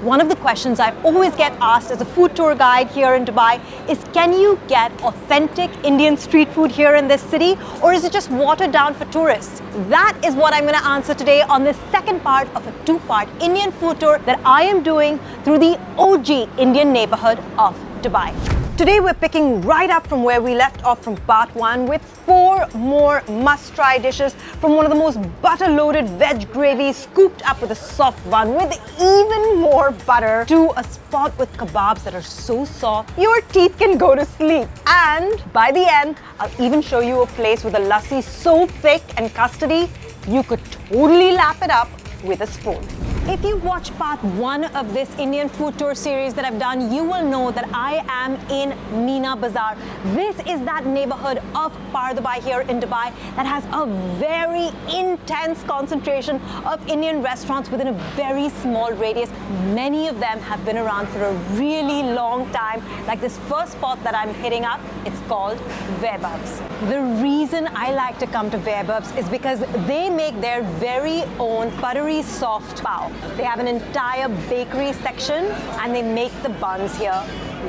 One of the questions I always get asked as a food tour guide here in Dubai is, can you get authentic Indian street food here in this city, or is it just watered down for tourists? That is what I'm going to answer today on this second part of a two-part Indian food tour that I am doing through the OG Indian neighborhood of Dubai. Today we're picking right up from where we left off from part 1 with 4 more must-try dishes from one of the most butter-loaded veg gravies scooped up with a soft bun with even more butter, to a spot with kebabs that are so soft your teeth can go to sleep. And by the end, I'll even show you a place with a lassi so thick and custardy you could totally lap it up with a spoon. If you've watched part 1 of this Indian food tour series that I've done, you will know that I am in Meena Bazaar. This is that neighborhood of Dubai here in Dubai that has a very intense concentration of Indian restaurants within a very small radius. Many of them have been around for a really long time. Like this first spot that I'm hitting up, it's called Vaibhav's. The reason I like to come to Vaibhav's is because they make their very own buttery soft pav. They have an entire bakery section and they make the buns here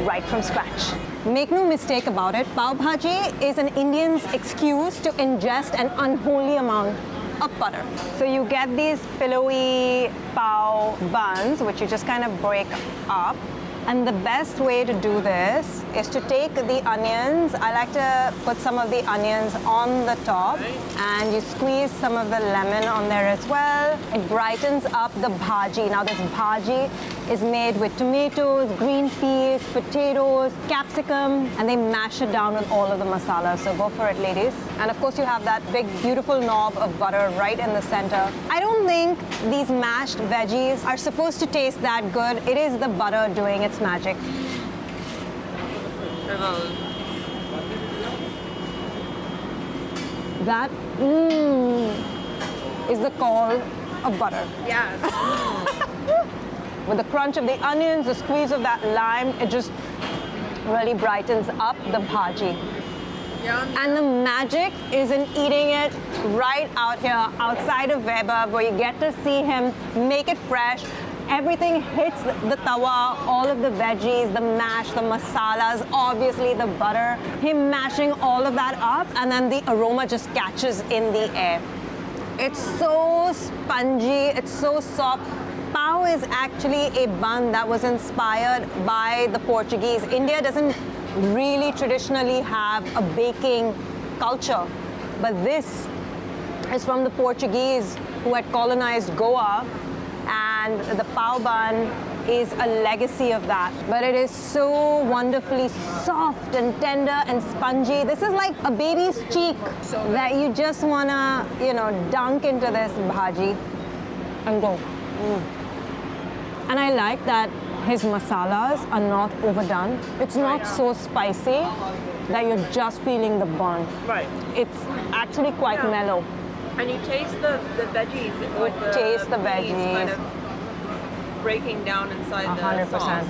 right from scratch. Make no mistake about it, Pav Bhaji is an Indian's excuse to ingest an unholy amount of butter. So you get these pillowy pav buns, which you just kind of break up. And the best way to do this is to take the onions. I like to put some of the onions on the top, and you squeeze some of the lemon on there as well. It brightens up the bhaji. Now this bhaji is made with tomatoes, green peas, potatoes, capsicum, and they mash it down with all of the masala. So go for it, ladies. And of course you have that big beautiful knob of butter right in the center. I don't think these mashed veggies are supposed to taste that good. It is the butter doing its magic. That is the call of butter. Yes. With the crunch of the onions, the squeeze of that lime, it just really brightens up the bhaji. Yum. And the magic is in eating it right out here outside of Vaibhav, where you get to see him make it fresh. Everything hits the tawa, all of the veggies, the mash, the masalas, obviously the butter, him mashing all of that up, and then the aroma just catches in the air. It's so spongy, it's so soft. Pav is actually a bun that was inspired by the Portuguese. India doesn't really traditionally have a baking culture, but this is from the Portuguese who had colonized Goa, and the pav bun is a legacy of that. But it is so wonderfully soft and tender and spongy. This is like a baby's cheek that you just wanna, dunk into this bhaji and go. And I like that his masalas are not overdone. It's not so spicy that you're just feeling the burn. Right. It's actually quite mellow. And you taste the veggies. Like the taste the peas veggies. kind of breaking down inside 100%. the sauce.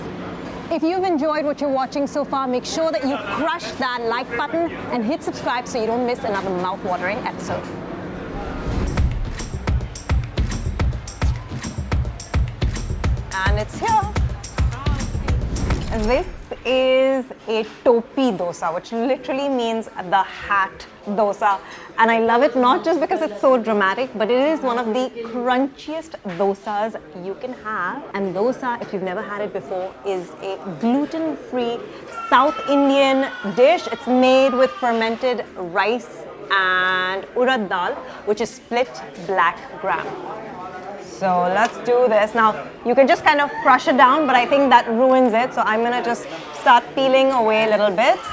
If you've enjoyed what you're watching so far, make sure that you crush that like button and hit subscribe so you don't miss another mouth-watering episode. And it's here. This is a topi dosa, which literally means the hat dosa. And I love it not just because it's so dramatic, but it is one of the crunchiest dosas you can have. And dosa, if you've never had it before, is a gluten-free South Indian dish. It's made with fermented rice and urad dal, which is split black gram. So let's do this. Now, you can just kind of crush it down, but I think that ruins it. So I'm gonna just start peeling away little bits.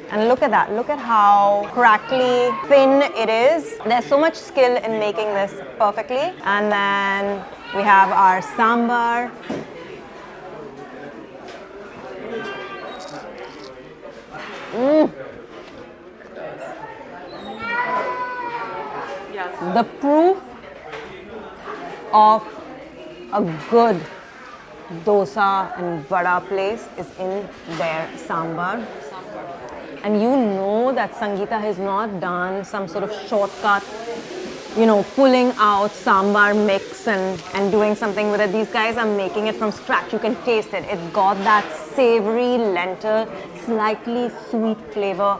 And look at that. Look at how crackly thin it is. There's so much skill in making this perfectly. And then we have our sambar. Yes. The proof of a good dosa and vada place is in their sambar. And you know that Sangeetha has not done some sort of shortcut you know, pulling out sambar mix and doing something with it. These guys are making it from scratch. You can taste it. It's got that savory lentil, slightly sweet flavor.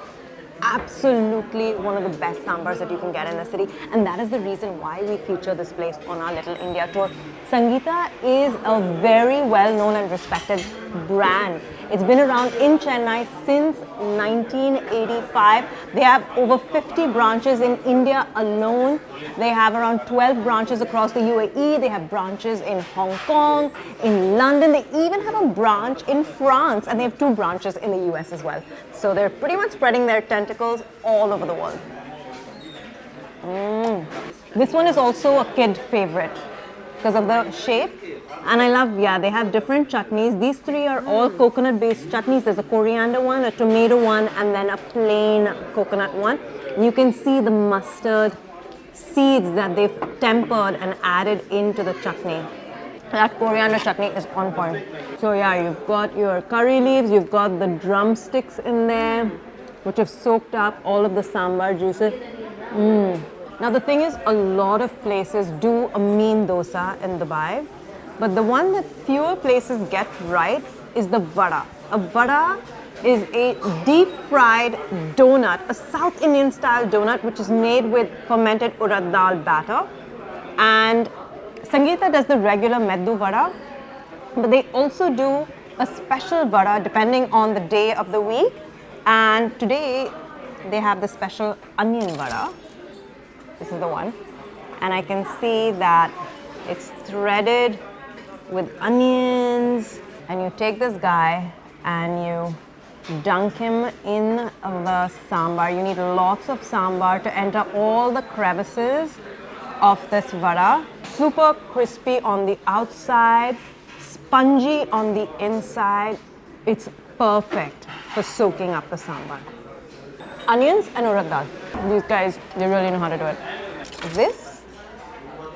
Absolutely one of the best sambars that you can get in the city, and that is the reason why we feature this place on our Little India tour. Sangeetha is a very well known and respected brand. It's been around in Chennai since 1985. They have over 50 branches in India alone. They have around 12 branches across the UAE. They have branches in Hong Kong, in London. They even have a branch in France, and they have 2 branches in the US as well. So they're pretty much spreading their tentacles all over the world. This one is also a kid favorite because of the shape. And I love, yeah, they have different chutneys. These 3 are all coconut-based chutneys. There's a coriander one, a tomato one, and then a plain coconut one. You can see the mustard seeds that they've tempered and added into the chutney. That coriander chutney is on point. So yeah, you've got your curry leaves, you've got the drumsticks in there, which have soaked up all of the sambar juices. Now the thing is, a lot of places do a mean dosa in Dubai, but the one that fewer places get right is the vada. A vada is a deep fried donut, a South Indian style donut, which is made with fermented urad dal batter. And Sangeetha does the regular meddu vada, but they also do a special vada depending on the day of the week. And today they have the special onion vada. This is the one. And I can see that it's threaded with onions. And you take this guy and you dunk him in the sambar. You need lots of sambar to enter all the crevices of this vada. Super crispy on the outside, spongy on the inside. It's perfect for soaking up the sambar. Onions and urad dal. These guys, they really know how to do it. This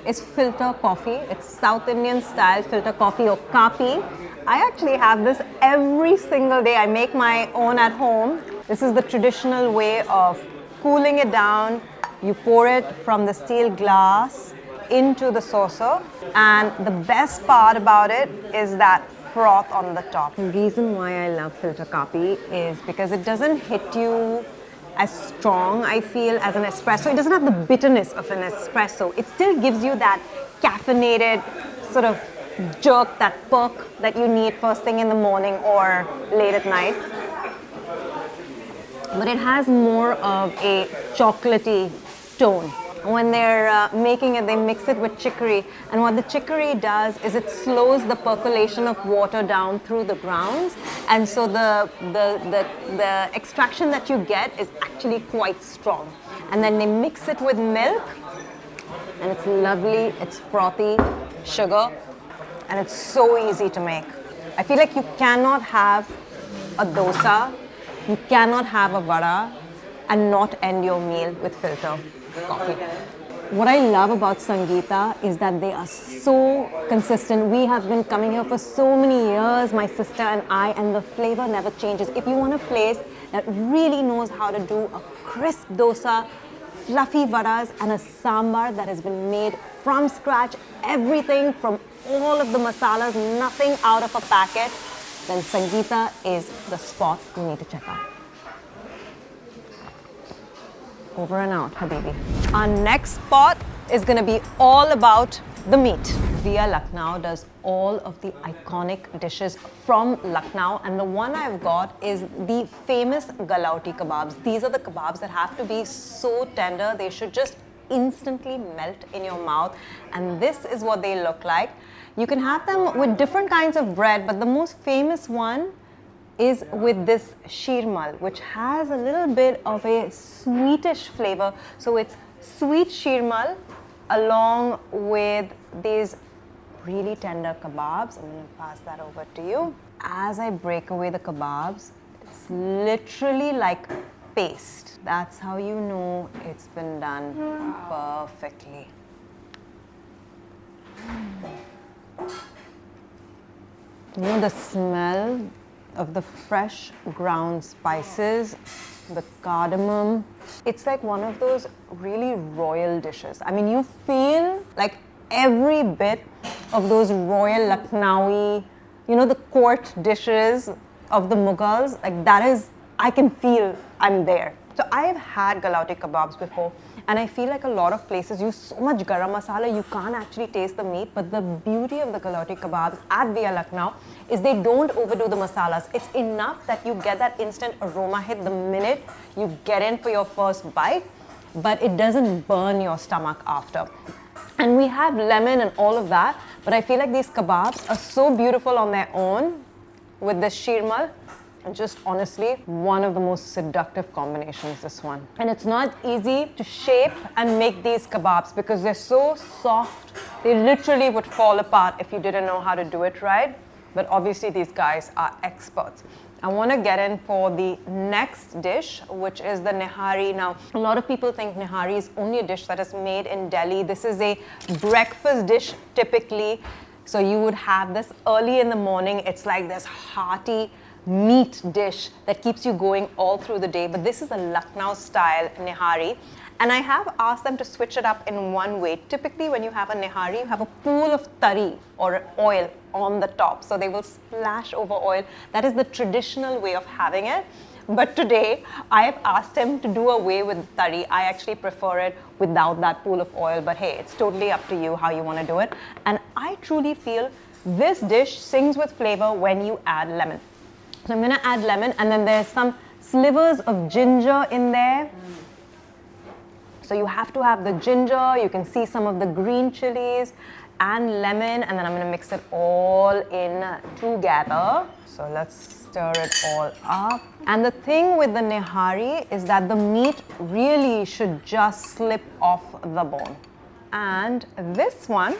is filter coffee. It's South Indian style filter coffee or kapi. I actually have this every single day. I make my own at home. This is the traditional way of cooling it down. You pour it from the steel glass into the saucer, and the best part about it is that froth on the top. The reason why I love filter kapi is because it doesn't hit you as strong, I feel, as an espresso. It doesn't have the bitterness of an espresso. It still gives you that caffeinated sort of jerk, that perk that you need first thing in the morning or late at night. But it has more of a chocolatey tone. When they're making it, they mix it with chicory, and what the chicory does is it slows the percolation of water down through the grounds, and so the extraction that you get is actually quite strong. And then they mix it with milk, and it's lovely, it's frothy, sugar, and it's so easy to make. I feel like you cannot have a dosa, you cannot have a vada, and not end your meal with filter coffee. What I love about Sangeetha is that they are so consistent. We have been coming here for so many years, my sister and I, and the flavor never changes. If you want a place that really knows how to do a crisp dosa, fluffy vadas, and a sambar that has been made from scratch, everything from all of the masalas, nothing out of a packet, then Sangeetha is the spot you need to check out. Over and out, Habibi. Our next spot is going to be all about the meat. Via Lucknow does all of the iconic dishes from Lucknow, and the one I've got is the famous galauti kebabs. These are the kebabs that have to be so tender, they should just instantly melt in your mouth, and this is what they look like. You can have them with different kinds of bread, but the most famous one is with this sheermal, which has a little bit of a sweetish flavor. So it's sweet sheermal along with these really tender kebabs. I'm going to pass that over to you. As I break away the kebabs, it's literally like paste. That's how you know it's been done perfectly. You know, the smell of the fresh ground spices, the cardamom. It's like one of those really royal dishes. I mean, you feel like every bit of those royal Lucknowi, you know, the court dishes of the Mughals, like that is, I can feel I'm there. So I have had galawati kebabs before, and I feel like a lot of places use so much garam masala, you can't actually taste the meat. But the beauty of the galawati kebabs at Via Lucknow is they don't overdo the masalas. It's enough that you get that instant aroma hit the minute you get in for your first bite, but it doesn't burn your stomach after. And we have lemon and all of that, but I feel like these kebabs are so beautiful on their own with this sheermal. And just honestly, one of the most seductive combinations, this one. And it's not easy to shape and make these kebabs because they're so soft. They literally would fall apart if you didn't know how to do it right. But obviously these guys are experts. I want to get in for the next dish, which is the nihari. Now, a lot of people think nihari is only a dish that is made in Delhi. This is a breakfast dish typically. So you would have this early in the morning. It's like this hearty meat dish that keeps you going all through the day. But this is a Lucknow-style nihari. And I have asked them to switch it up in one way. Typically, when you have a nihari, you have a pool of tari or oil on the top. So they will splash over oil. That is the traditional way of having it. But today, I have asked him to do away with tari. I actually prefer it without that pool of oil. But hey, it's totally up to you how you want to do it. And I truly feel this dish sings with flavor when you add lemon. So I'm going to add lemon, and then there's some slivers of ginger in there. So you have to have the ginger, you can see some of the green chilies and lemon, and then I'm going to mix it all in together. So let's stir it all up. And the thing with the nihari is that the meat really should just slip off the bone. And this one,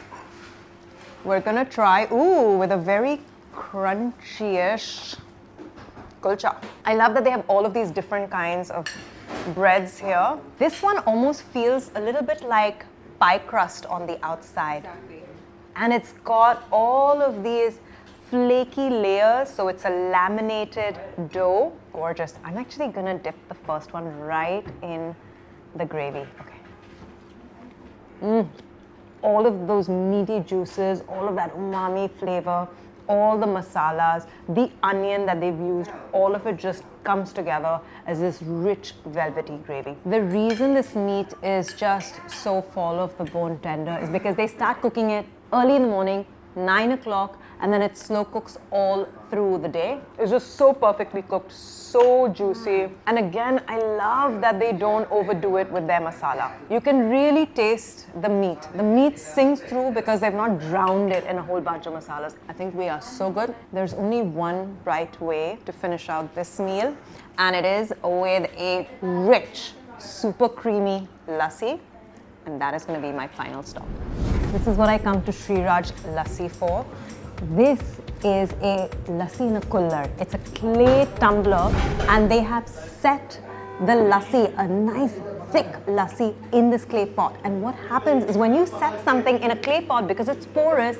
we're going to try, with a very crunchy-ish kulcha. I love that they have all of these different kinds of breads here. This one almost feels a little bit like pie crust on the outside. Exactly. And it's got all of these flaky layers, so it's a laminated dough. Gorgeous. I'm actually gonna dip the first one right in the gravy. Okay. All of those meaty juices, all of that umami flavor, all the masalas, the onion that they've used, all of it just comes together as this rich velvety gravy. The reason this meat is just so fall off the bone tender is because they start cooking it early in the morning, 9 o'clock, and then it slow cooks all through the day. It's just so perfectly cooked, so juicy. And again, I love that they don't overdo it with their masala. You can really taste the meat. The meat sings through because they've not drowned it in a whole bunch of masalas. I think we are so good. There's only one right way to finish out this meal, and it is with a rich, super creamy lassi. And that is going to be my final stop. This is what I come to Sreeraj Lassi for. This is a lassi in a cooler. It's a clay tumbler, and they have set the lassi, a nice thick lassi, in this clay pot. And what happens is when you set something in a clay pot, because it's porous,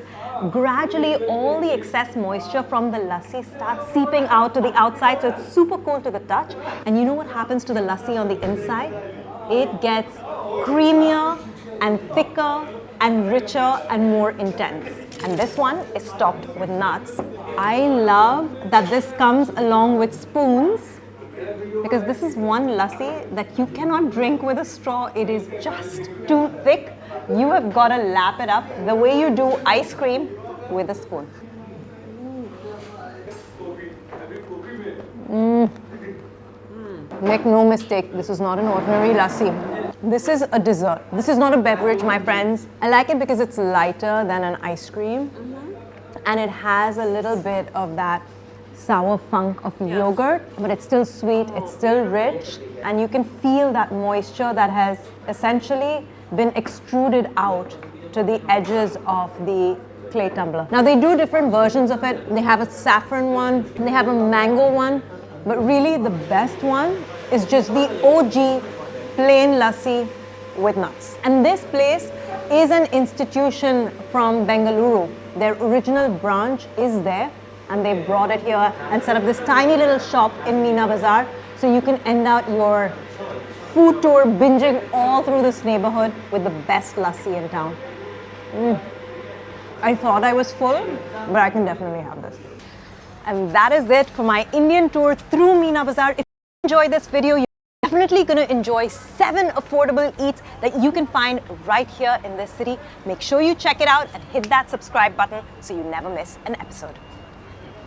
gradually all the excess moisture from the lassi starts seeping out to the outside. So it's super cool to the touch. And you know what happens to the lassi on the inside? It gets creamier and thicker and richer and more intense. And this one is topped with nuts. I love that this comes along with spoons, because this is one lassi that you cannot drink with a straw. It is just too thick. You have got to lap it up the way you do ice cream with a spoon. Make no mistake, this is not an ordinary lassi. This is a dessert. This is not a beverage, my friends. I like it because it's lighter than an ice cream. And it has a little bit of that sour funk of yogurt, but it's still sweet, it's still rich, and you can feel that moisture that has essentially been extruded out to the edges of the clay tumbler. Now they do different versions of it. They have a saffron one, they have a mango one, but really the best one is just the OG plain lassi with nuts. And this place is an institution from Bengaluru. Their original branch is there. and they brought it here and set up this tiny little shop in Meena Bazaar, so you can end out your food tour binging all through this neighborhood with the best lassi in town. I thought I was full, but I can definitely have this. And that is it for my Indian tour through Meena Bazaar. If you enjoyed this video, you're definitely going to enjoy 7 affordable eats that you can find right here in this city. Make sure you check it out and hit that subscribe button so you never miss an episode.